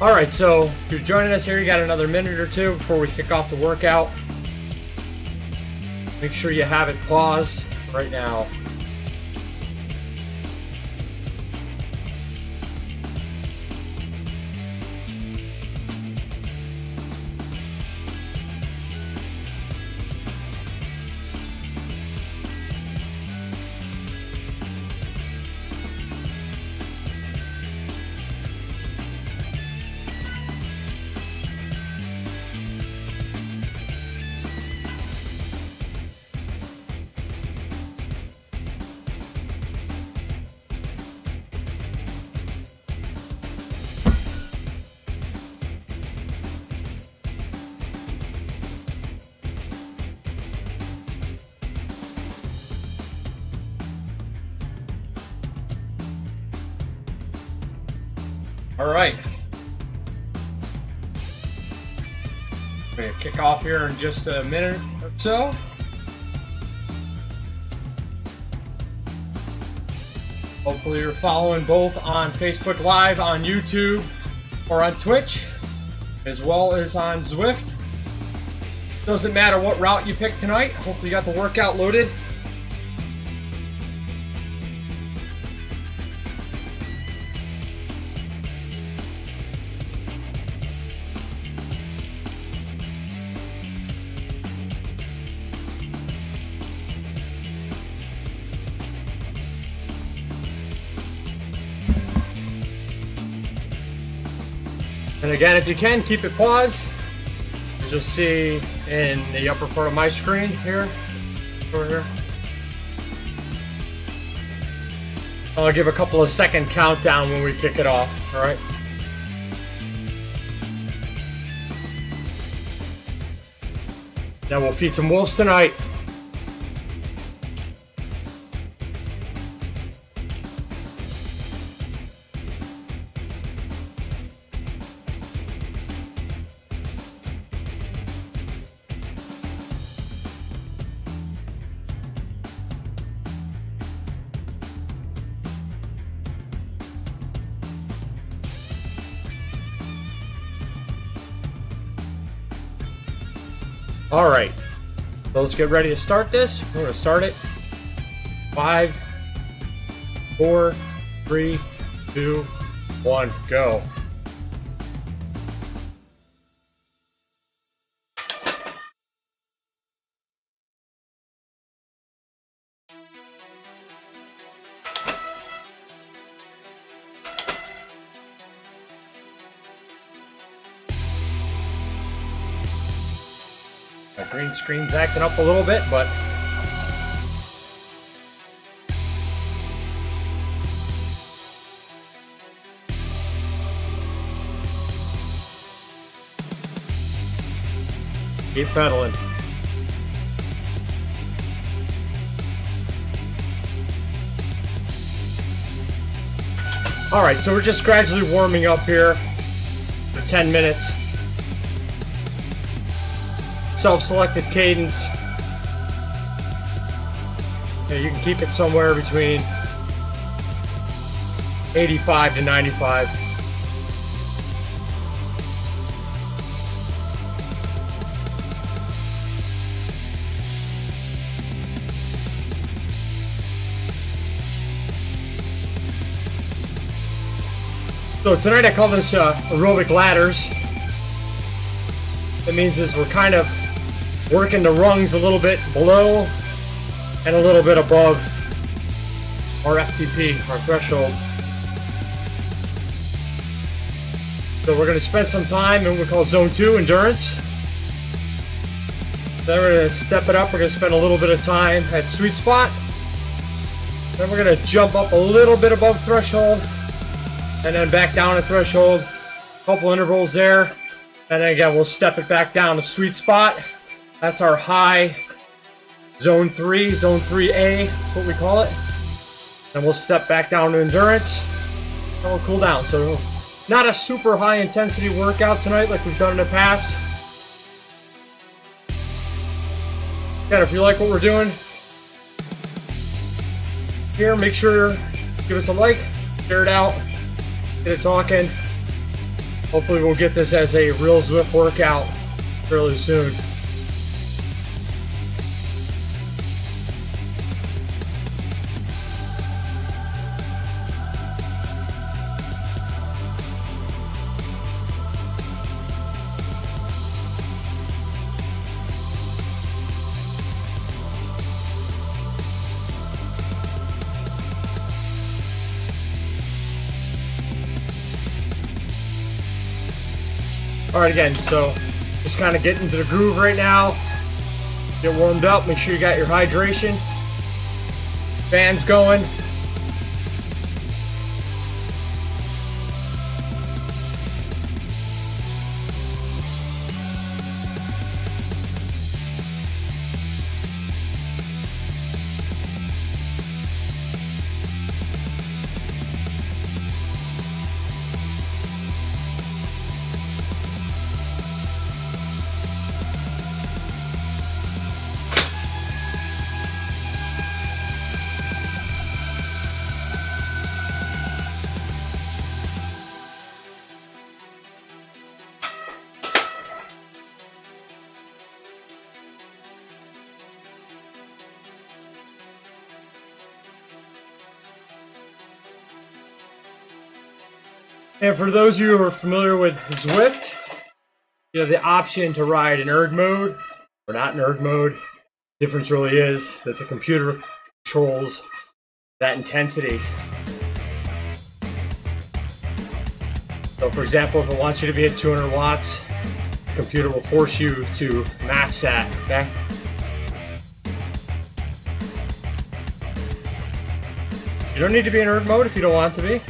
All right, so if you're joining us here, you got another minute or two before we kick off the workout. Make sure you have it paused right now. All right. We're going to kick off here in just a minute or so. Hopefully you're following both on Facebook Live, on YouTube, or on Twitch, as well as on Zwift. Doesn't matter what route you pick tonight. Hopefully you got the workout loaded. And again, if you can, keep it paused. As you'll see in the upper part of my screen here, over here. I'll give a couple of second countdown when we kick it off, all right? Now we'll feed some wolves tonight. All right, so let's get ready to start this. We're gonna start it. 5, 4, 3, 2, 1, go. My green screen's acting up a little bit, but keep pedaling. All right, so we're just gradually warming up here for 10 minutes. Self-selected cadence. Yeah, you can keep it somewhere between 85 to 95. So tonight I call this aerobic ladders. That means is we're kind of working the rungs a little bit below and a little bit above our FTP, our threshold. So we're going to spend some time in what we call Zone 2, endurance. Then we're going to step it up. We're going to spend a little bit of time at sweet spot. Then we're going to jump up a little bit above threshold and then back down to threshold. A couple intervals there. And then again, we'll step it back down to sweet spot. That's our high Zone 3, Zone 3A, that's what we call it. And we'll step back down to endurance, and we'll cool down. So not a super high intensity workout tonight like we've done in the past. Again, if you like what we're doing here, make sure, give us a like, share it out, get it talking. Hopefully we'll get this as a real Zwift workout fairly soon. Alright, again, so just kind of getting into the groove right now. Get warmed up, make sure you got your hydration. Fans going. And for those of you who are familiar with Zwift, you have the option to ride in erg mode or not in erg mode. The difference really is that the computer controls that intensity. So for example, if it wants you to be at 200 watts, the computer will force you to match that, okay? You don't need to be in erg mode if you don't want to be.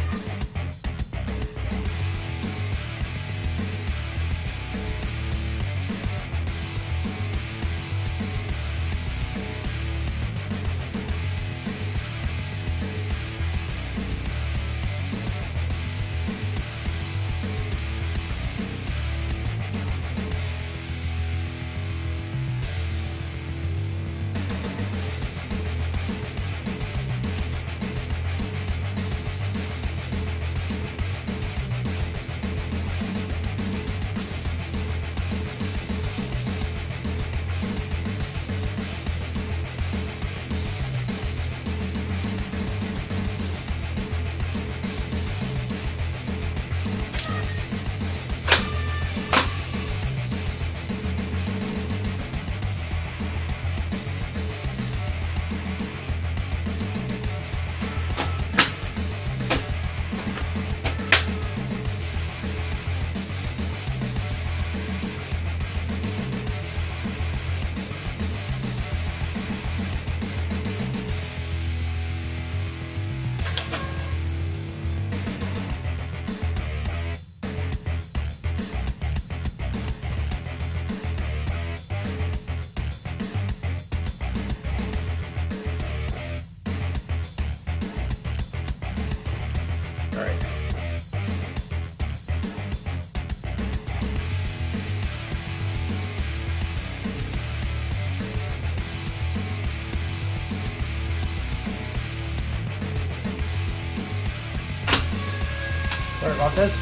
Sorry about this.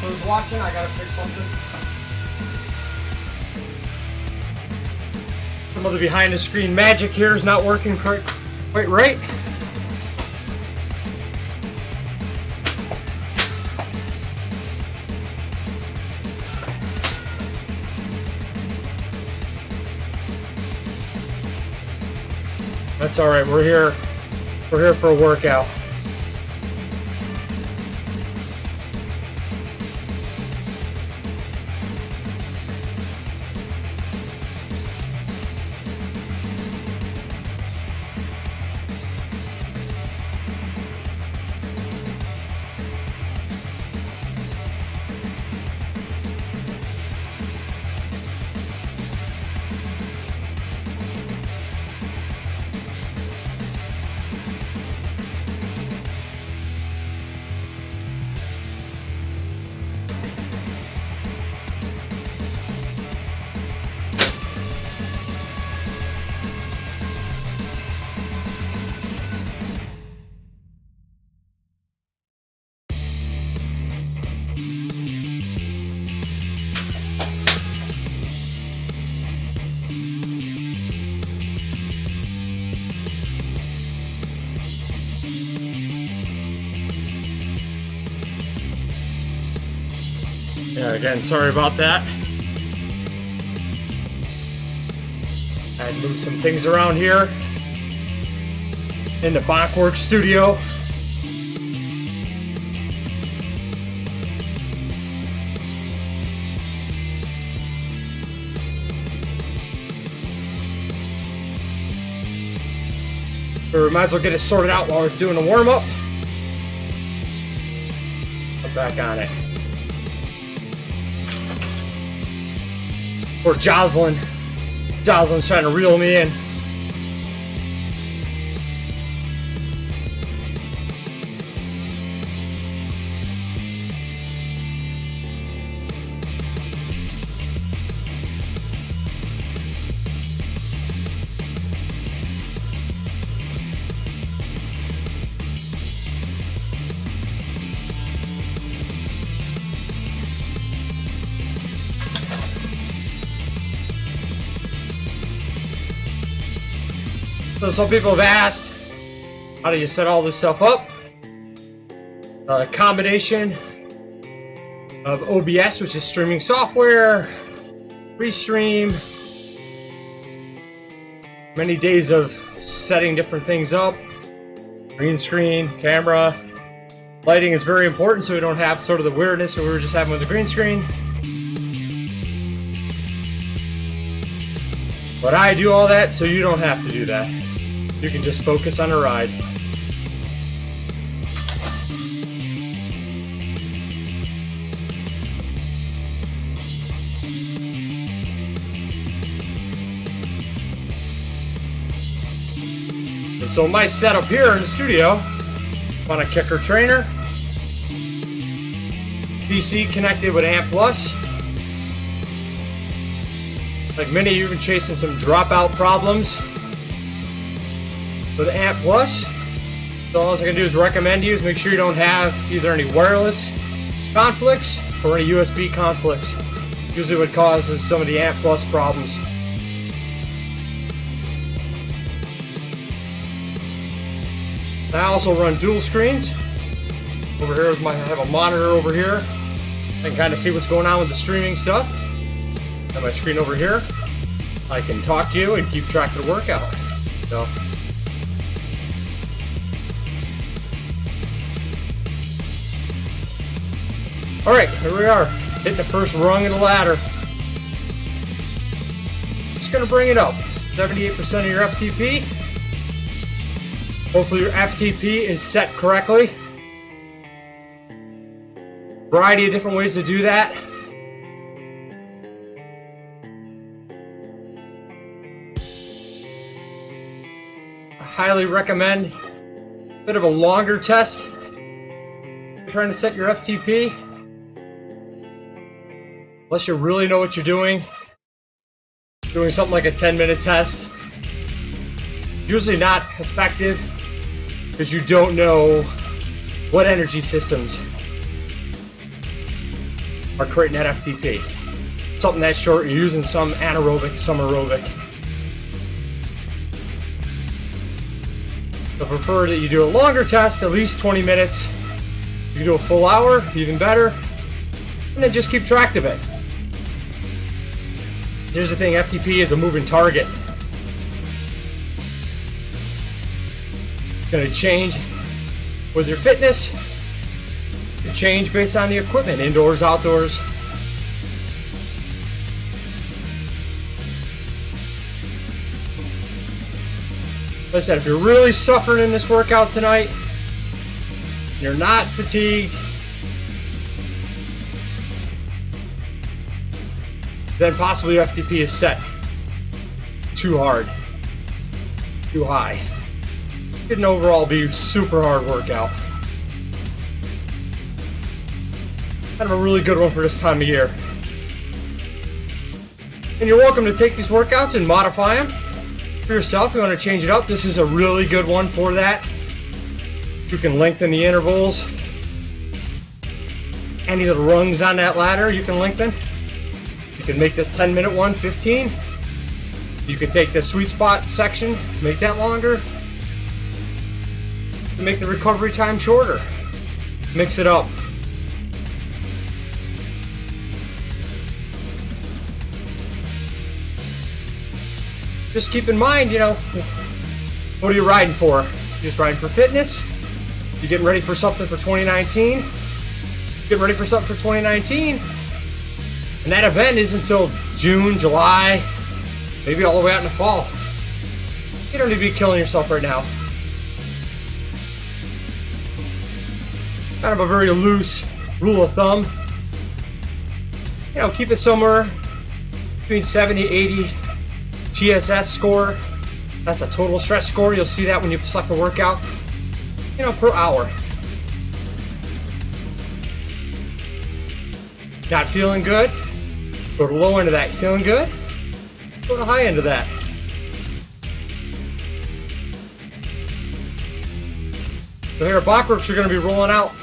Who's watching? I gotta fix something. Some of the behind the screen magic here is not working quite right. That's all right. We're here. We're here for a workout. Again, sorry about that. I had moved some things around here in the BonkWerx studio. So we might as well get it sorted out while we're doing a warm-up. I'm back on it. Poor Jocelyn. Jocelyn's trying to reel me in. So some people have asked, how do you set all this stuff up? A combination of OBS, which is streaming software, Restream, many days of setting different things up, green screen, camera, lighting is very important so we don't have sort of the weirdness that we were just having with the green screen. But I do all that so you don't have to do that. You can just focus on a ride. And so my setup here in the studio, I'm on a kicker trainer, PC connected with Amp Plus. Like many of you have been chasing some dropout problems with Amp Plus. So all I can do is recommend you is make sure you don't have either any wireless conflicts or any USB conflicts. Usually what causes some of the Amp Plus problems. I also run dual screens. Over here is I have a monitor over here. I can kind of see what's going on with the streaming stuff. I have my screen over here. I can talk to you and keep track of the workout. So. Alright, here we are, hitting the first rung of the ladder. Just gonna bring it up. 78% of your FTP. Hopefully your FTP is set correctly. Variety of different ways to do that. I highly recommend a bit of a longer test. If you're trying to set your FTP. Unless you really know what you're doing something like a 10-minute test, usually not effective because you don't know what energy systems are creating that FTP. Something that short, you're using some anaerobic, some aerobic. So I prefer that you do a longer test, at least 20 minutes. You can do a full hour, even better, and then just keep track of it. Here's the thing, FTP is a moving target. It's going to change with your fitness. It change based on the equipment, indoors, outdoors. Like I said, if you're really suffering in this workout tonight, you're not fatigued, then possibly your FTP is set too hard, too high. It can overall be a super hard workout. Kind of a really good one for this time of year. And you're welcome to take these workouts and modify them for yourself. If you want to change it up, this is a really good one for that. You can lengthen the intervals. Any of the rungs on that ladder you can lengthen. You can make this 10-minute one 15. You can take the sweet spot section, make that longer. Make the recovery time shorter. Mix it up. just keep in mind, you know, what are you riding for? You just riding for fitness? You getting ready for something for 2019? Getting ready for something for 2019? And that event is until June, July, maybe all the way out in the fall. You don't need to be killing yourself right now. Kind of a very loose rule of thumb. You know, keep it somewhere between 70, 80 TSS score. That's a total stress score. You'll see that when you select a workout, you know, per hour. Not feeling good? Go to the low end of that. Feeling good? Go to the high end of that. So here at BonkWerx, we're going to be rolling out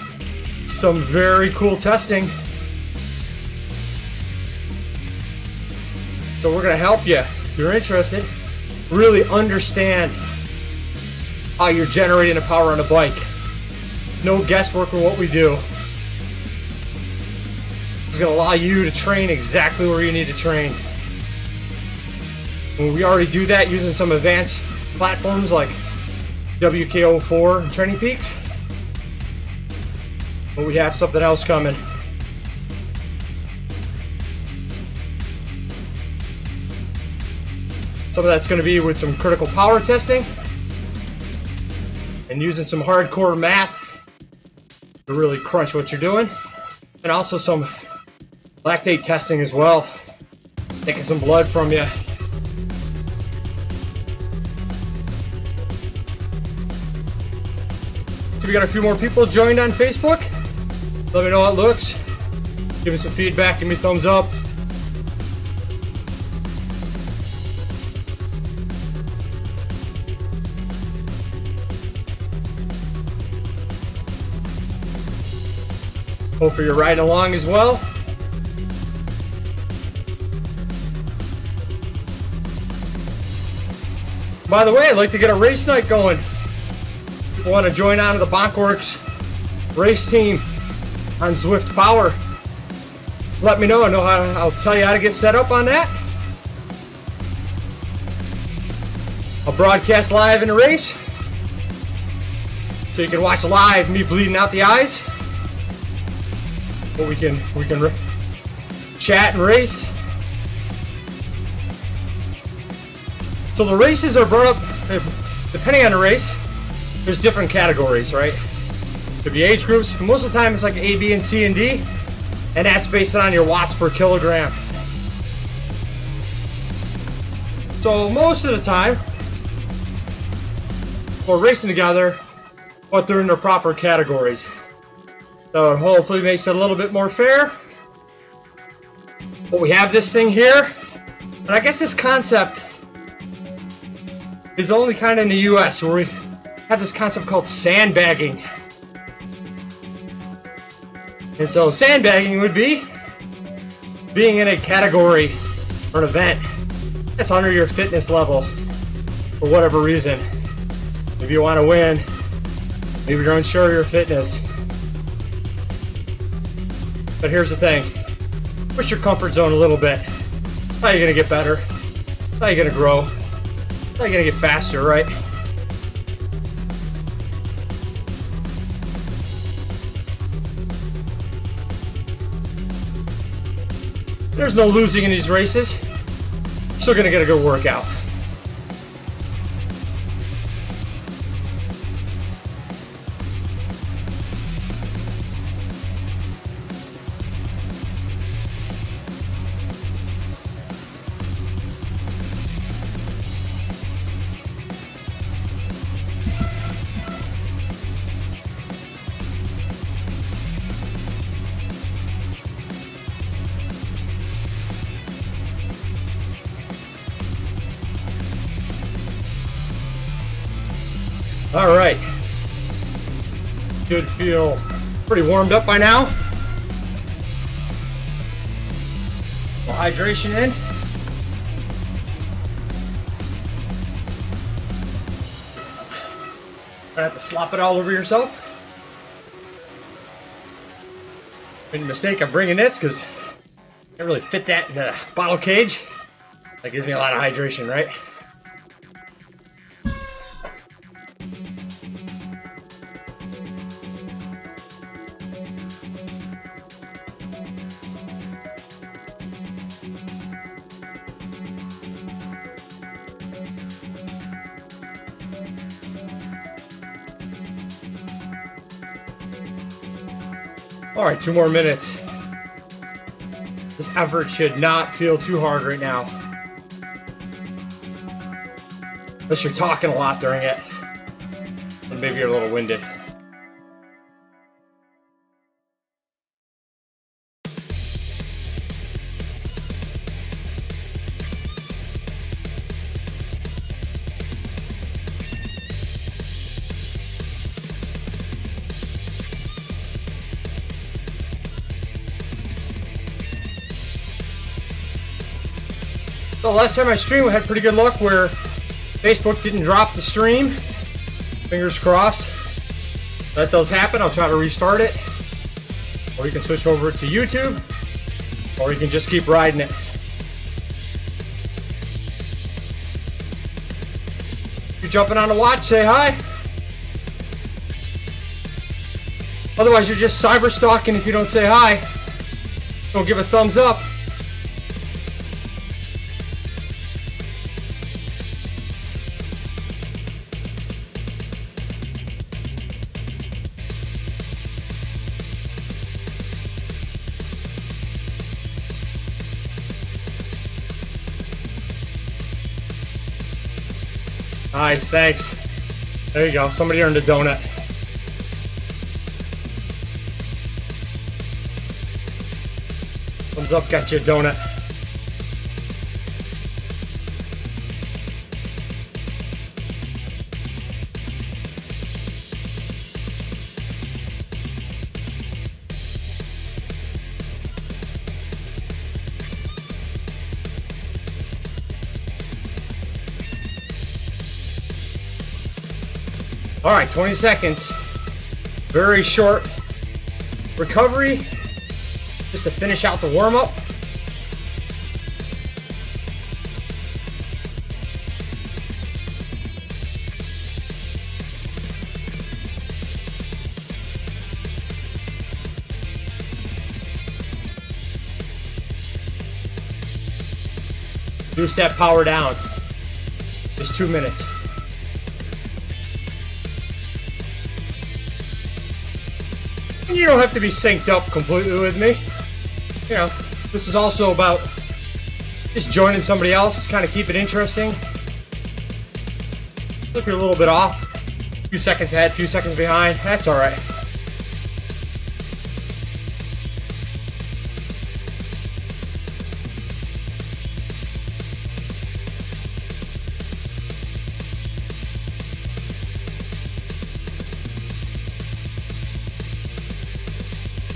some very cool testing. So we're going to help you, if you're interested, really understand how you're generating the power on a bike. No guesswork with what we do. It's going to allow you to train exactly where you need to train. And we already do that using some advanced platforms like WKO4 and Training Peaks. But we have something else coming. Some of that's going to be with some critical power testing and using some hardcore math to really crunch what you're doing. And also some lactate testing as well. Taking some blood from you. So we got a few more people joined on Facebook. Let me know how it looks. Give me some feedback, give me a thumbs up. Hopefully you're riding along as well. By the way, I'd like to get a race night going. People want to join on to the BonkWerx race team on Zwift Power. Let me know. I'll tell you how to get set up on that. I'll broadcast live in the race, so you can watch live me bleeding out the eyes. But we can chat and race. So the races are brought up depending on the race. There's different categories, right? Could be age groups. Most of the time it's like A, B, and C, and D, and that's based on your watts per kilogram. So most of the time, we're racing together, but they're in their proper categories. So it hopefully makes it a little bit more fair. But we have this thing here, and I guess this concept is only kind of in the US, where we have this concept called sandbagging. And so sandbagging would be being in a category or an event that's under your fitness level for whatever reason. Maybe you want to win, maybe you're unsure of your fitness. But here's the thing, push your comfort zone a little bit. That's how you're going to get better. That's how you're going to grow. That's how you're going to get faster, right? There's no losing in these races. Still going to get a good workout. All right, should feel pretty warmed up by now. Well, hydration in. Don't have to slop it all over yourself. Made a mistake of bringing this because I can't really fit that in the bottle cage. That gives me a lot of hydration, right? All right, 2 more minutes. This effort should not feel too hard right now. Unless you're talking a lot during it. And maybe you're a little winded. So last time I streamed, we had pretty good luck where Facebook didn't drop the stream. Fingers crossed. That does happen. I'll try to restart it. Or you can switch over to YouTube. Or you can just keep riding it. If you're jumping on the watch, say hi. Otherwise, you're just cyber stalking if you don't say hi. Don't give a thumbs up. Nice, thanks. There you go. Somebody earned a donut. Thumbs up, got you a donut. All right, 20 seconds. Very short recovery, just to finish out the warm-up. Two-step power down. Just 2 minutes. You don't have to be synced up completely with me. You know, this is also about just joining somebody else, kind of keep it interesting. If you're a little bit off, a few seconds ahead, a few seconds behind, that's all right.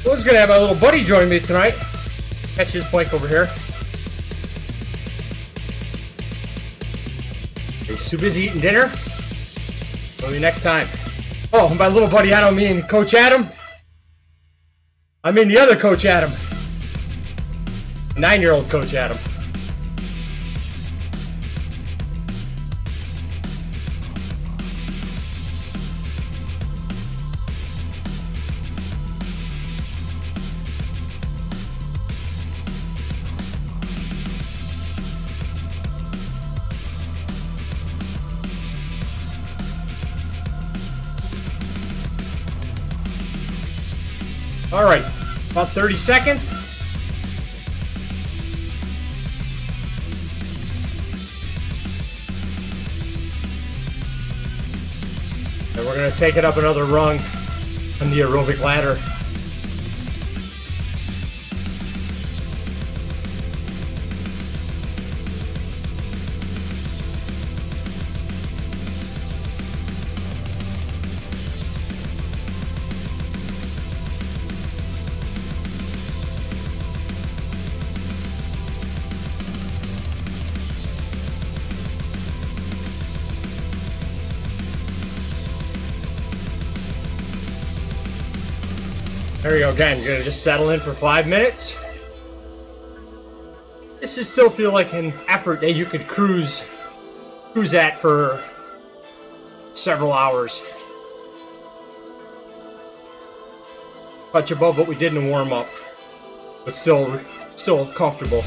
I was gonna have my little buddy join me tonight. Catch his bike over here. He's too busy eating dinner. Maybe next time. Oh, my little buddy, I don't mean Coach Adam. I mean the other Coach Adam. 9-year-old Coach Adam. All right, about 30 seconds. And we're gonna take it up another rung on the aerobic ladder. There we go again. You're gonna just settle in for 5 minutes. This should still feel like an effort that you could cruise at for several hours. Touch above what we did in the warm-up, but still comfortable.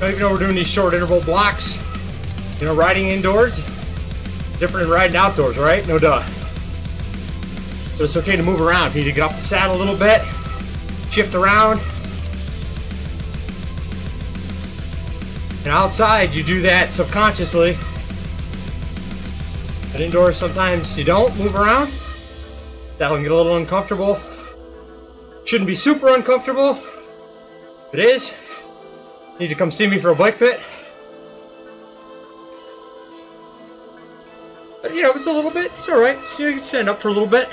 Even though we're doing these short interval blocks, you know, riding indoors, different than riding outdoors, right? No duh. But it's okay to move around. If you need to get off the saddle a little bit, shift around. And outside, you do that subconsciously. But indoors, sometimes you don't move around. That'll get a little uncomfortable. Shouldn't be super uncomfortable. If it is, you need to come see me for a bike fit. But, you know, it's a little bit, it's alright. So you can stand up for a little bit.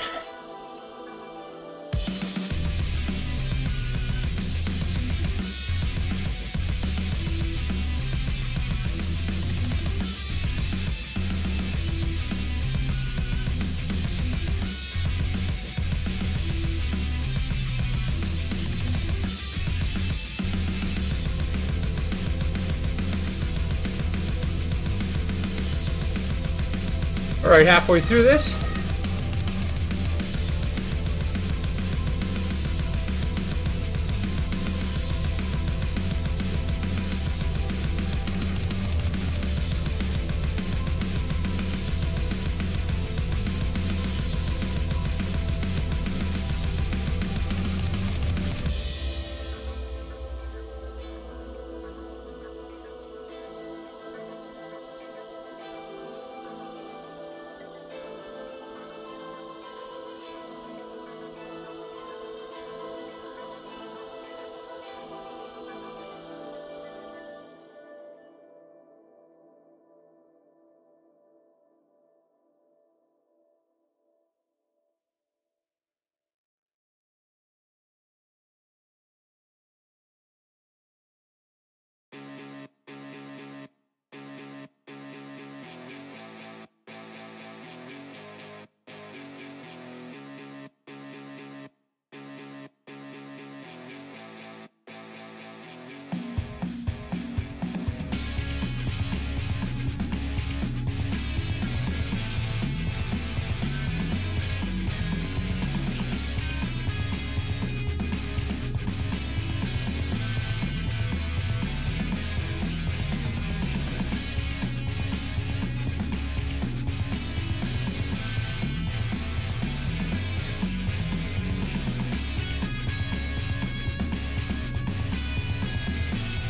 Alright, halfway through this.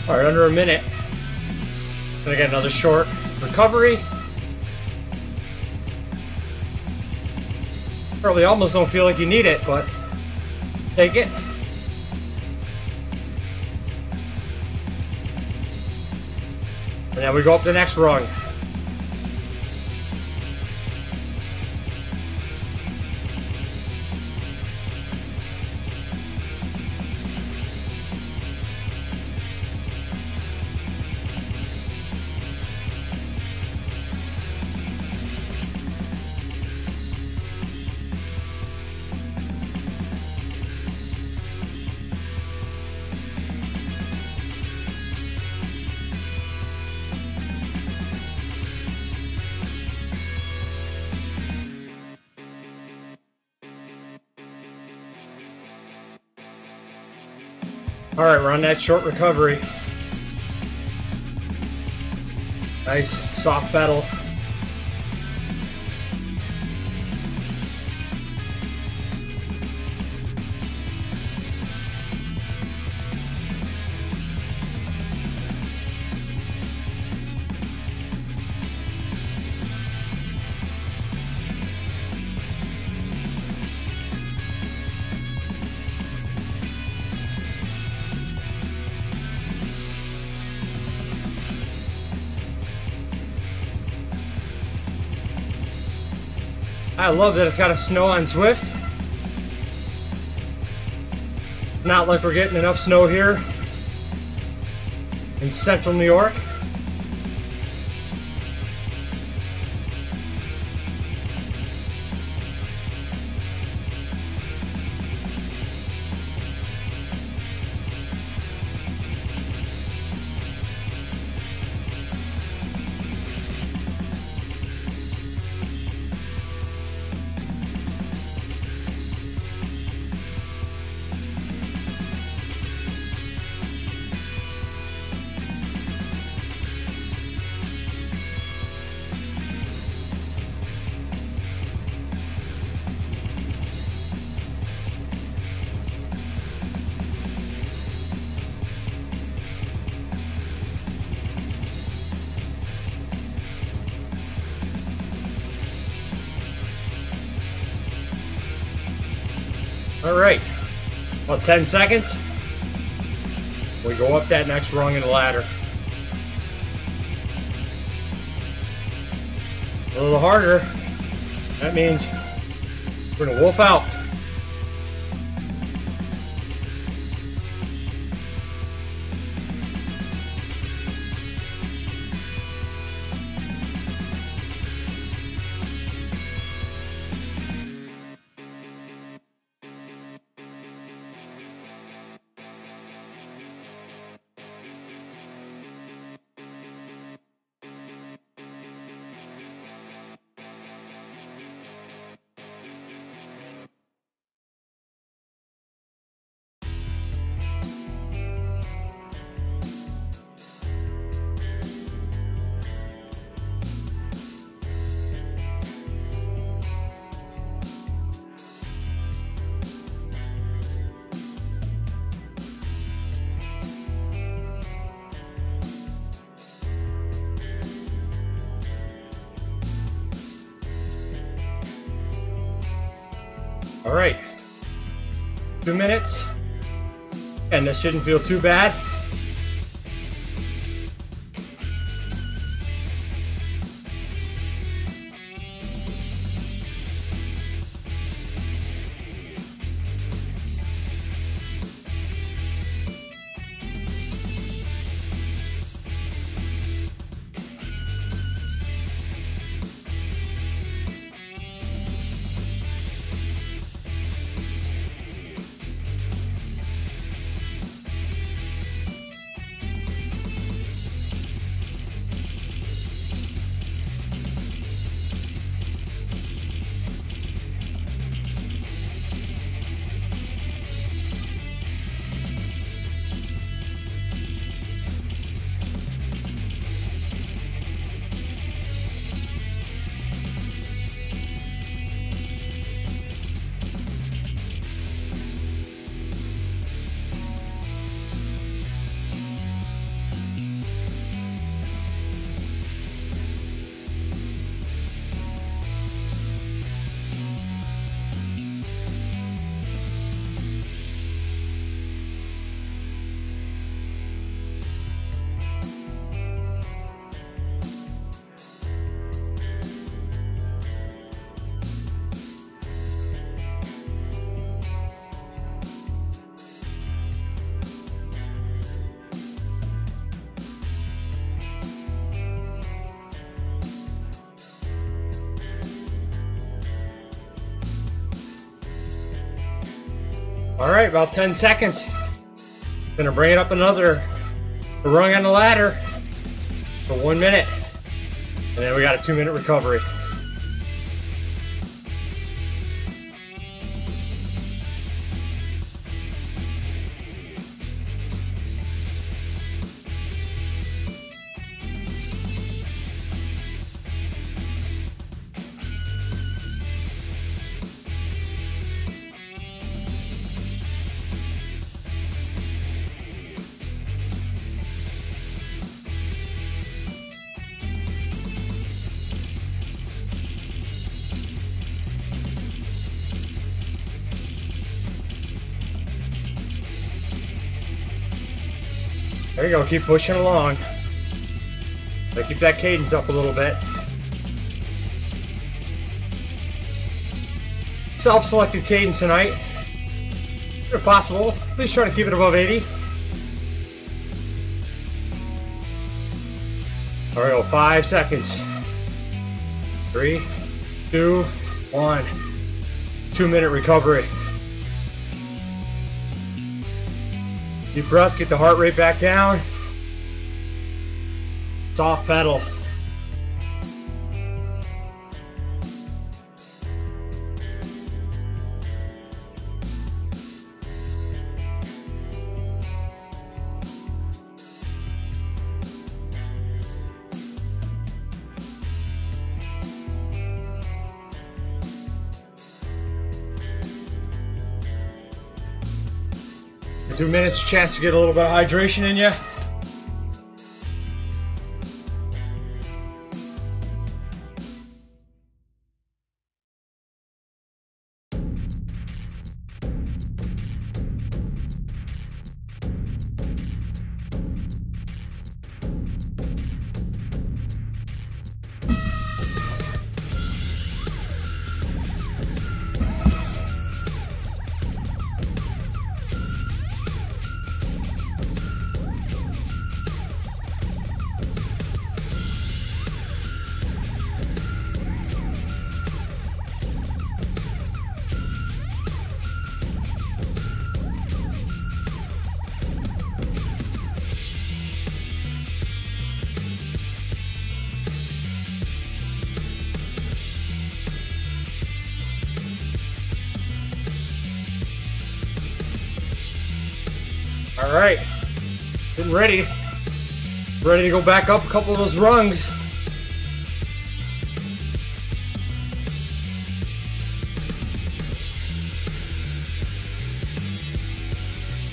Alright, under a minute. Gonna get another short recovery. Probably almost don't feel like you need it, but take it. And then we go up the next rung. Alright, we're on that short recovery. Nice, soft pedal. I love that it's got a snow on Zwift. Not like we're getting enough snow here in central New York. All right, about 10 seconds. We go up that next rung in the ladder. A little harder. That means we're gonna wolf out. All right, 2 minutes, and this shouldn't feel too bad. All right, about 10 seconds. Gonna bring it up another rung on the ladder for 1 minute. And then we got a 2-minute recovery. There you go, keep pushing along. Keep that cadence up a little bit. Self-selected cadence tonight. If possible, please try to keep it above 80. All right, 5 seconds. 3, 2, 1. 2-minute recovery. Deep breath, get the heart rate back down. Soft pedal. For 2 minutes, chance to get a little bit of hydration in you. All right, getting ready. Ready to go back up a couple of those rungs.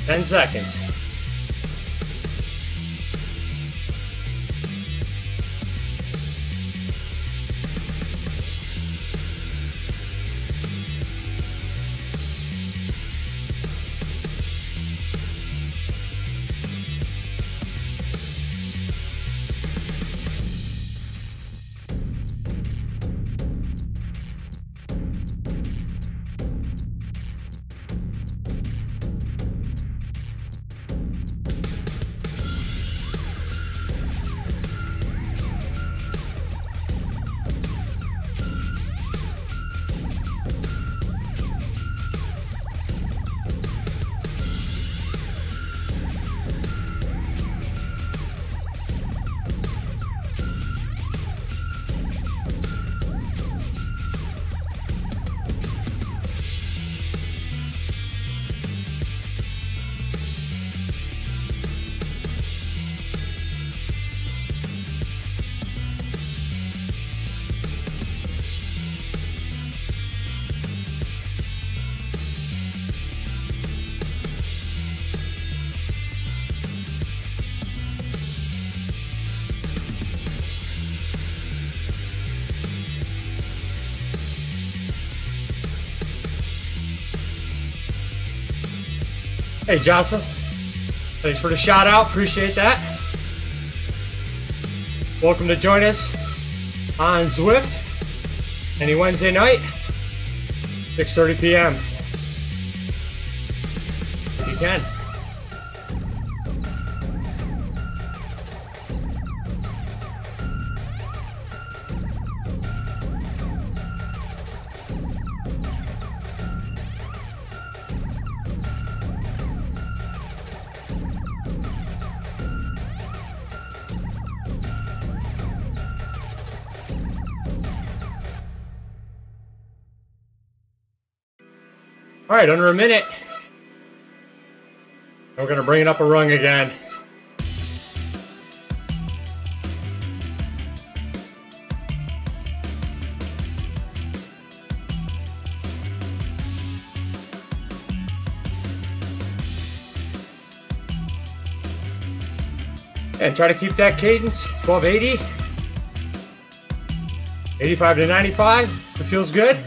Ten seconds. Hey, Jocelyn. Thanks for the shout out. Appreciate that. Welcome to join us on Zwift any Wednesday night, 6:30 p.m. if you can. All right, under a minute. We're gonna bring it up a rung again. And try to keep that cadence above 80. 85 to 95, it feels good.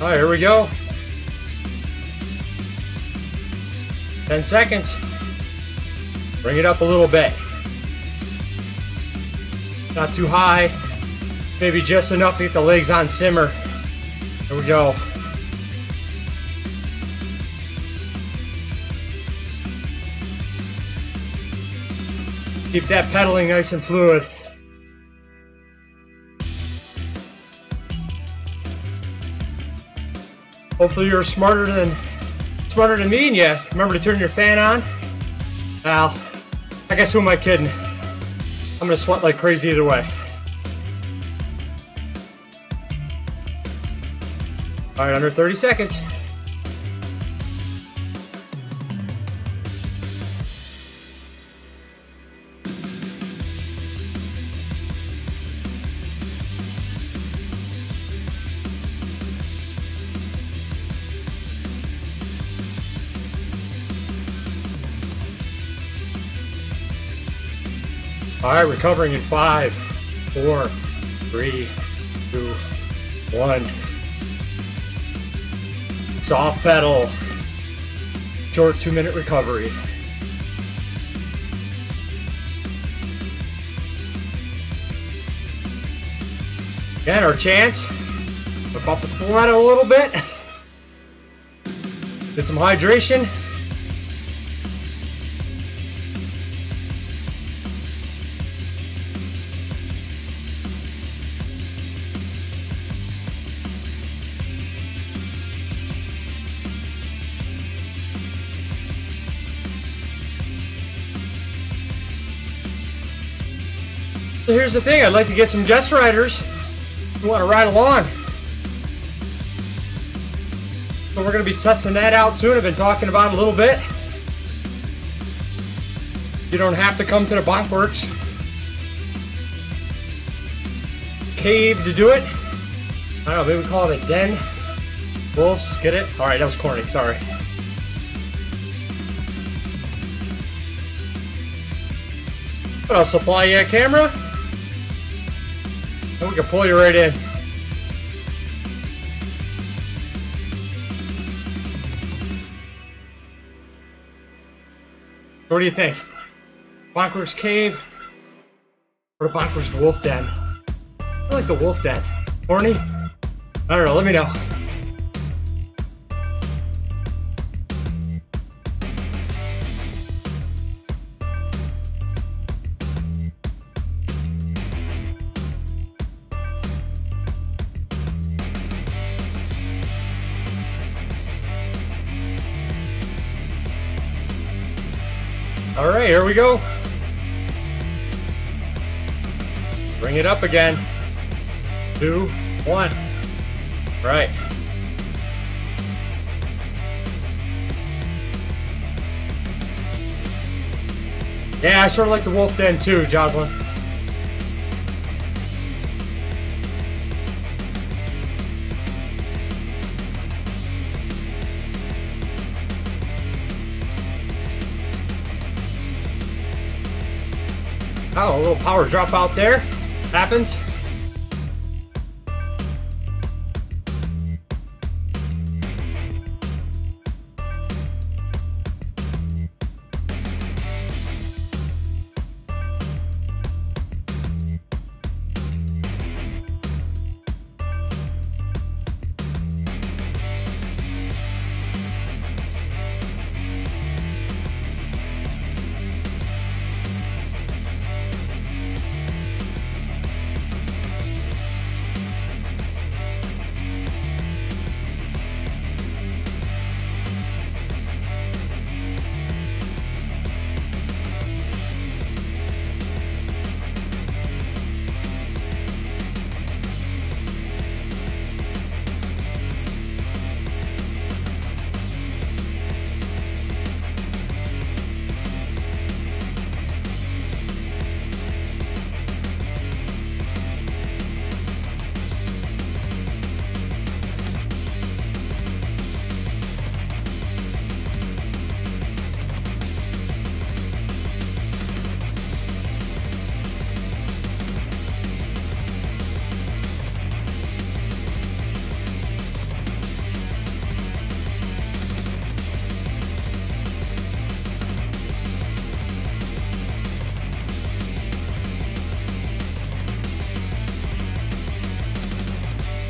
All right, here we go. 10 seconds. Bring it up a little bit. Not too high. Maybe just enough to get the legs on simmer. Here we go. Keep that pedaling nice and fluid. Hopefully you're smarter than me and you remember to turn your fan on. Well, I guess who am I kidding? I'm gonna sweat like crazy either way. All right, under 30 seconds. All right, recovering in 5, 4, 3, 2, 1. Soft pedal. Short 2-minute recovery. Again, our chance. Whip up the throttle a little bit. Get some hydration. So here's the thing, I'd like to get some guest riders who want to ride along. So we're going to be testing that out soon. I've been talking about it a little bit. You don't have to come to the BonkWerx cave to do it. I don't know, maybe we call it a den. Wolves, get it? Alright, that was corny, sorry. But I'll supply you a camera. And we can pull you right in. What do you think? BonkWerx cave or the BonkWerx wolf den? I like the wolf den. Horny? I don't know, let me know. Alright, here we go. Bring it up again. 2, 1. Right. Yeah, I sort of like the wolf den too, Jocelyn. Oh, a little power drop out there. Happens.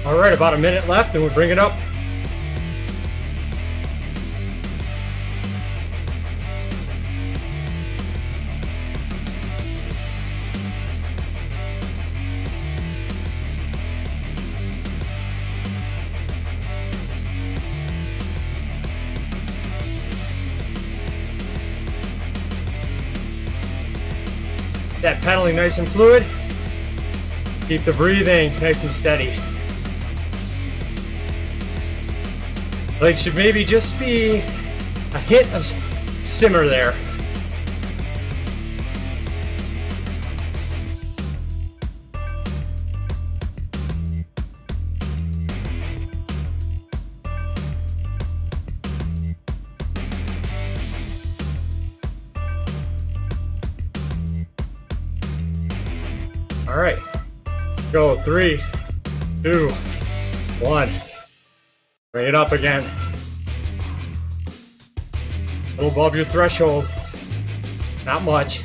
Alright, about a minute left and we bring it up. That pedaling nice and fluid. Keep the breathing nice and steady. Like should maybe just be a hit of simmer there. All right, go 3, 2, 1. Bring it up again. A little above your threshold. Not much.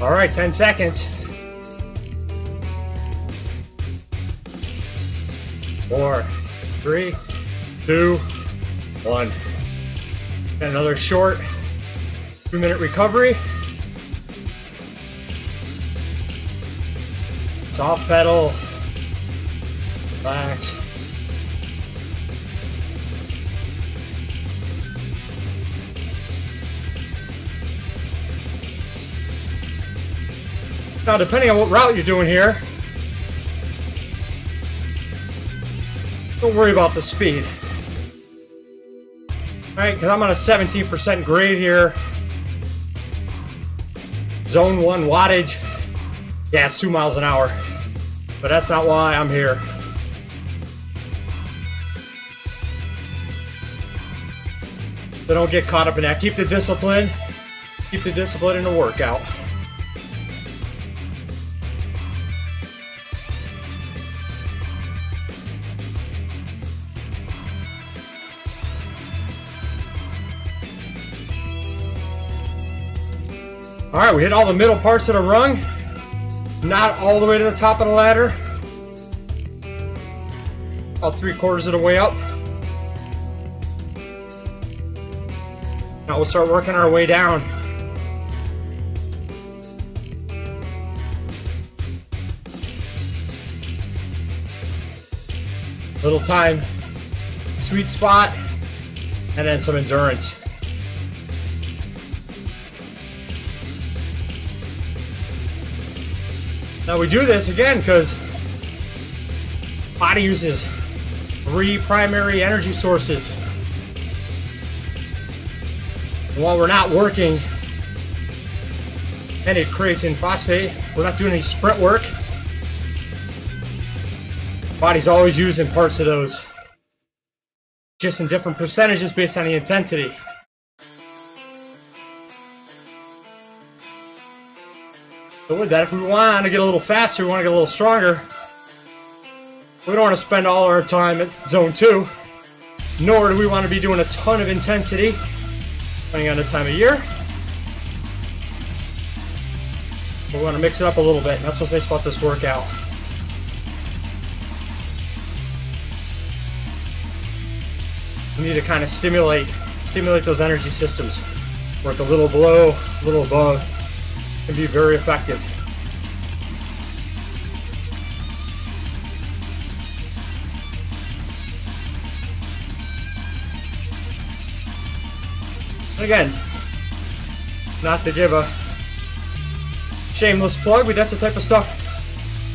All right, 10 seconds. 4, 3, 2, 1. And another short 2-minute recovery. Soft pedal. Relax. Now, depending on what route you're doing here, don't worry about the speed. Alright, because I'm on a 17% grade here. Zone 1 wattage. Yeah, it's 2 miles an hour. But that's not why I'm here. So don't get caught up in that. Keep the discipline. Keep the discipline in the workout. All right, we hit all the middle parts of the rung. Not all the way to the top of the ladder. About 3/4 of the way up. Now we'll start working our way down. Little time, sweet spot, and then some endurance. Now we do this again because body uses 3 primary energy sources. And while we're not working any creatine phosphate, we're not doing any sprint work, body's always using parts of those, just in different percentages based on the intensity. So with that, if we want to get a little faster, we want to get a little stronger, we don't want to spend all our time at zone 2, nor do we want to be doing a ton of intensity, depending on the time of year. We want to mix it up a little bit. That's what's nice about this workout. We need to kind of stimulate those energy systems. Work a little below, a little above. Can be very effective. Again, not to give a shameless plug, but that's the type of stuff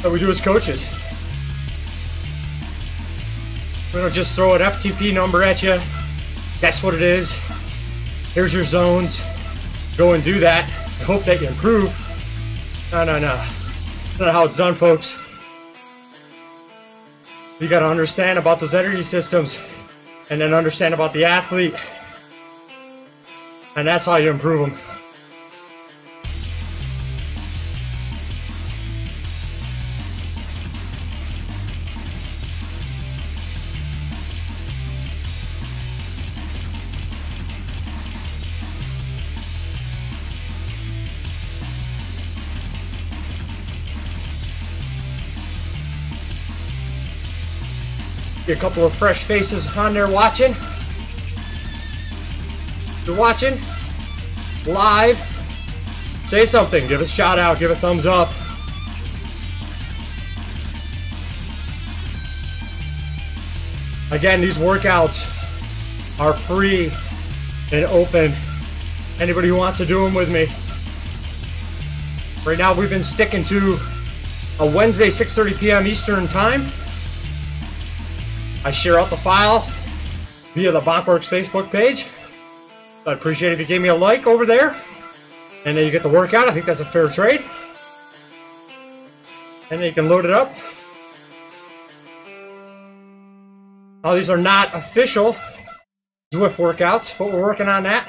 that we do as coaches. We don't just throw an FTP number at you. Guess what it is. Here's your zones. Go and do that. I hope that you improve. No. That's not how it's done, folks. You got to understand about those energy systems and then understand about the athlete. And that's how you improve them. Get a couple of fresh faces on there watching. If you're watching live, say something. Give a shout out. Give a thumbs up. Again, these workouts are free and open. Anybody who wants to do them with me. Right now, we've been sticking to a Wednesday, 6:30 p.m. Eastern time. I share out the file via the BonkWerx Facebook page. So I'd appreciate it if you gave me a like over there. And then you get the workout. I think that's a fair trade. And then you can load it up. Now, these are not official Zwift workouts, but we're working on that.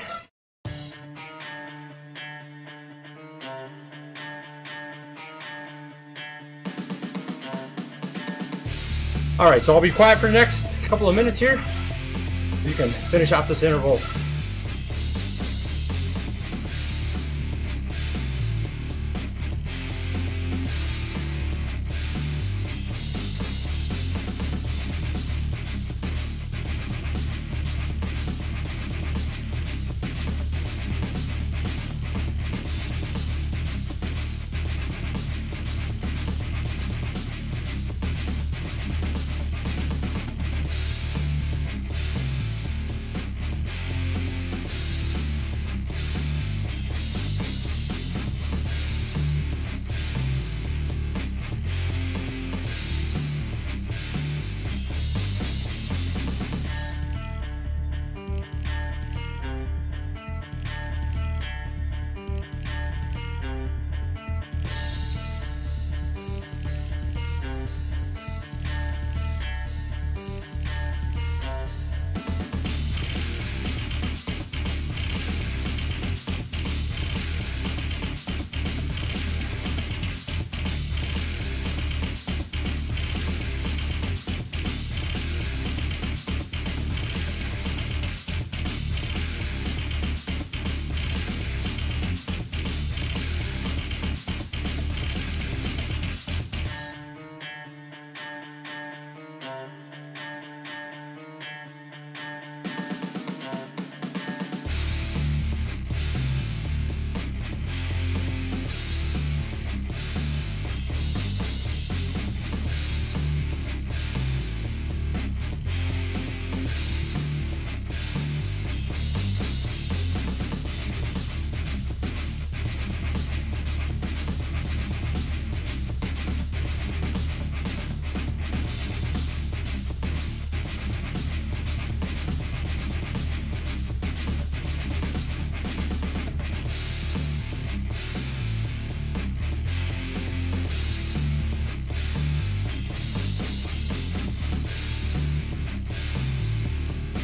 All right, so I'll be quiet for the next couple of minutes here. You can finish off this interval.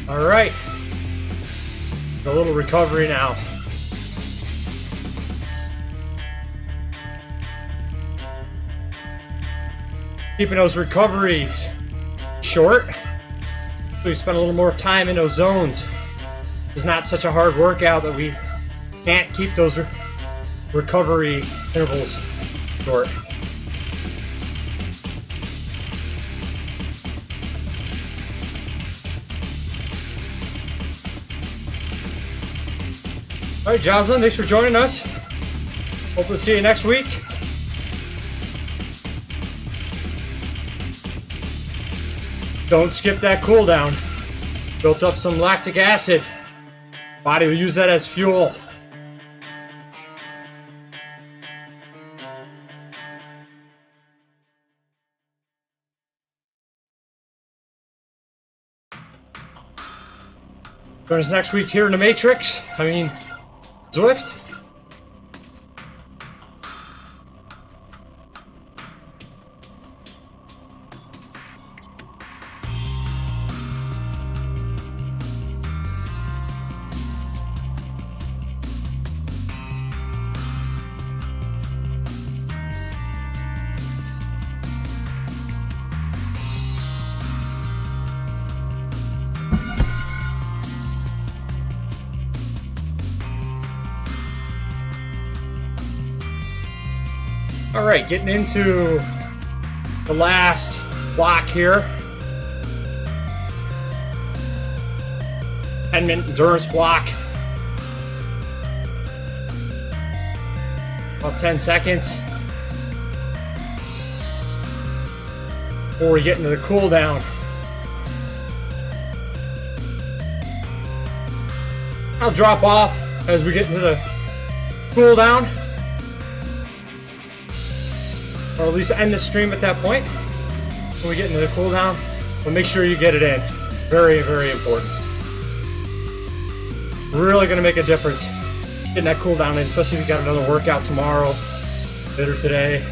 All right. A little recovery now. Keeping those recoveries short, so we spend a little more time in those zones. It's not such a hard workout that we can't keep those recovery intervals short. All right, Jocelyn, thanks for joining us. Hope to see you next week. Don't skip that cool down. Built up some lactic acid. Body will use that as fuel. Join us next week here in the Matrix. Zwift. All right, getting into the last block here. 10-minute endurance block. About 10 seconds before we get into the cool down. I'll drop off as we get into the cool down. Or at least end the stream at that point when we get into the cool down. But make sure you get it in. Very, very important. Really going to make a difference getting that cool down in, especially if you got another workout tomorrow, later today.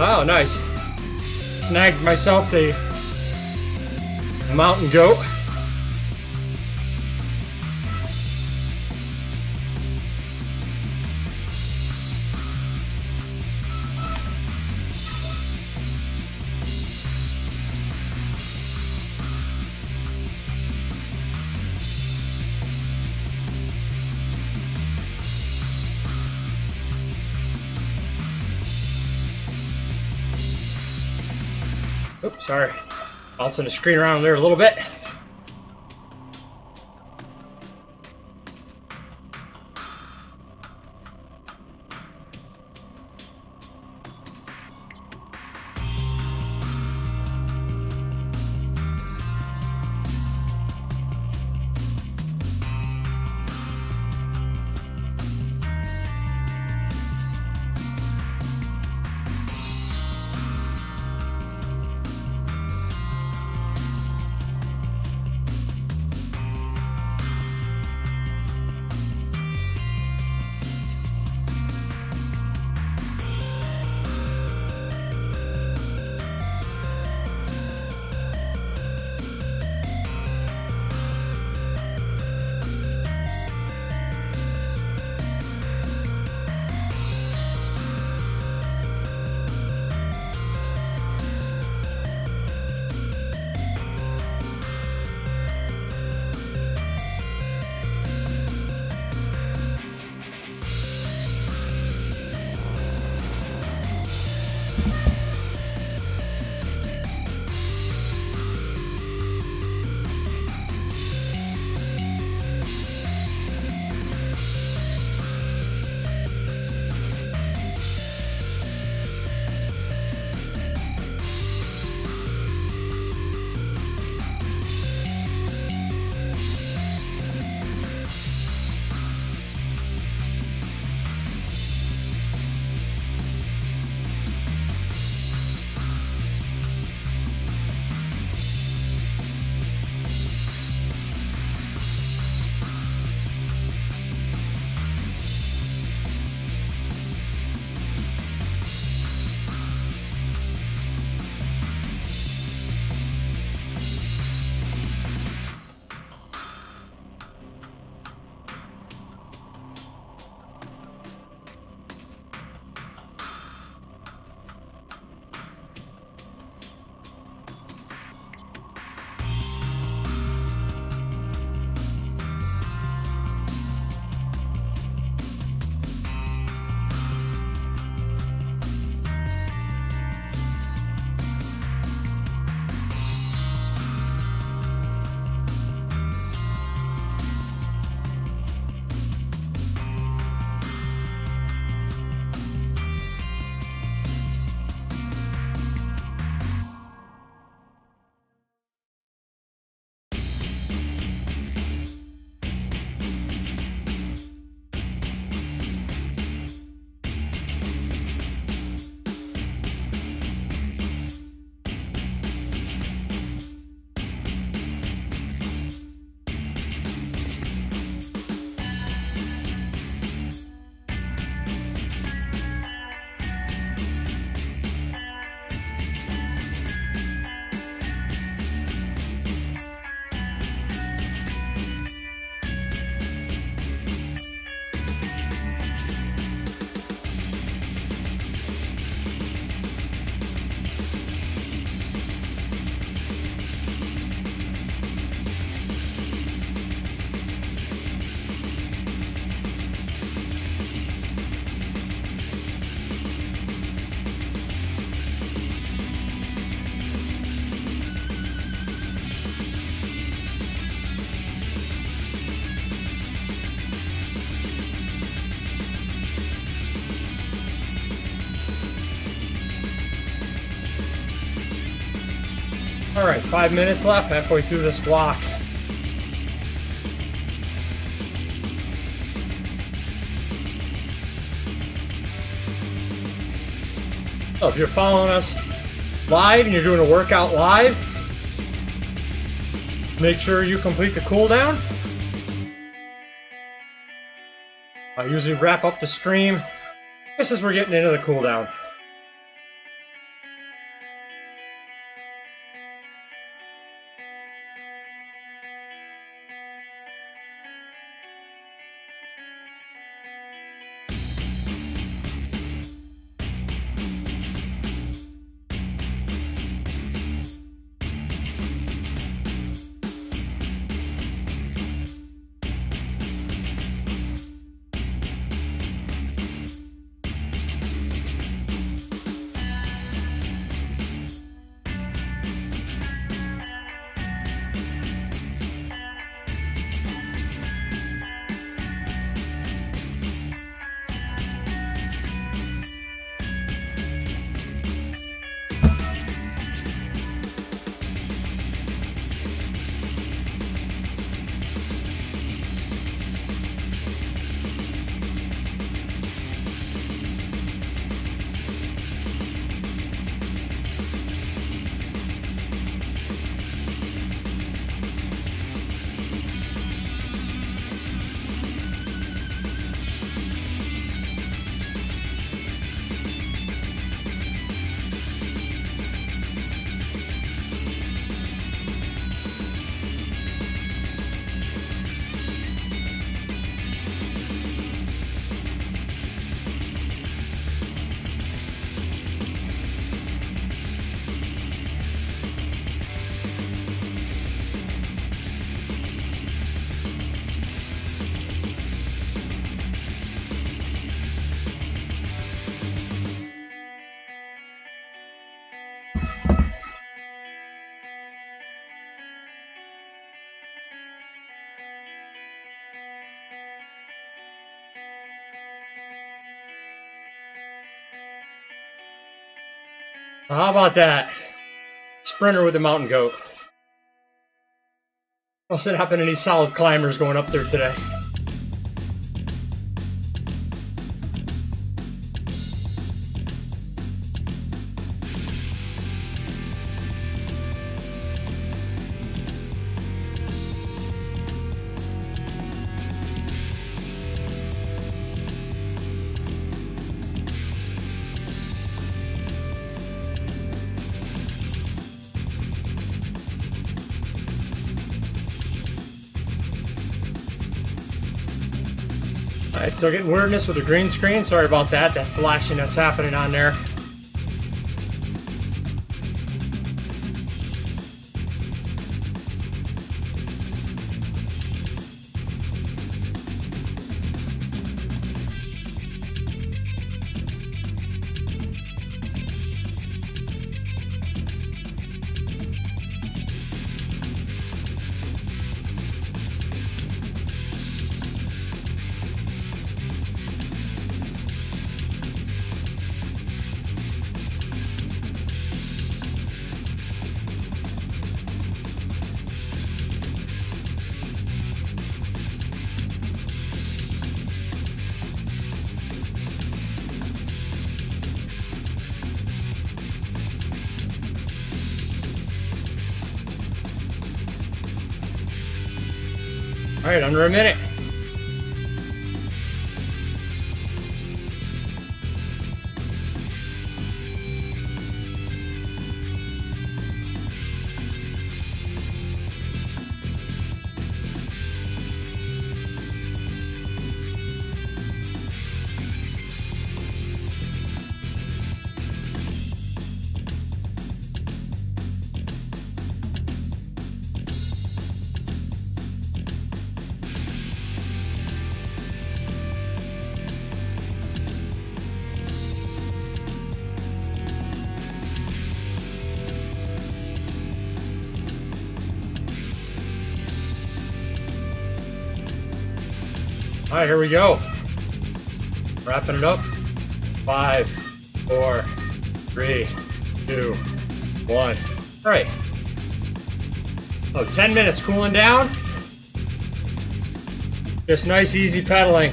Oh, nice. Snagged myself the mountain goat. Oops, sorry. Bouncing the screen around there a little bit. All right, 5 minutes left, halfway through this block. So if you're following us live and you're doing a workout live, make sure you complete the cool down. I usually wrap up the stream just as we're getting into the cool down. How about that? Sprinter with the mountain goat. What's it happen to any solid climbers going up there today? Alright, still getting weirdness with the green screen. Sorry about that flashing that's happening on there. All right, under a minute. All right, here we go. Wrapping it up. 5, 4, 3, 2, 1. All right. So 10 minutes cooling down. Just nice, easy pedaling.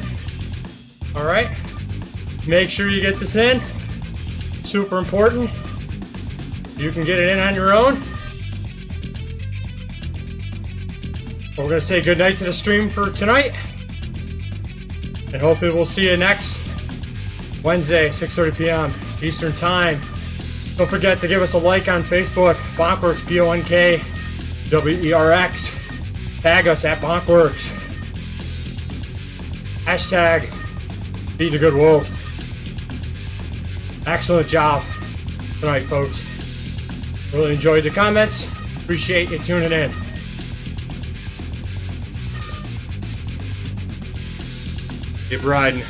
All right. Make sure you get this in. Super important. You can get it in on your own. We're going to say goodnight to the stream for tonight. And hopefully we'll see you next Wednesday, 6:30 p.m. Eastern Time. Don't forget to give us a like on Facebook, BonkWerx, BonkWerx. Tag us at BonkWerx. Hashtag Feed the Good Wolf. Excellent job tonight, folks. Really enjoyed the comments. Appreciate you tuning in. Keep riding.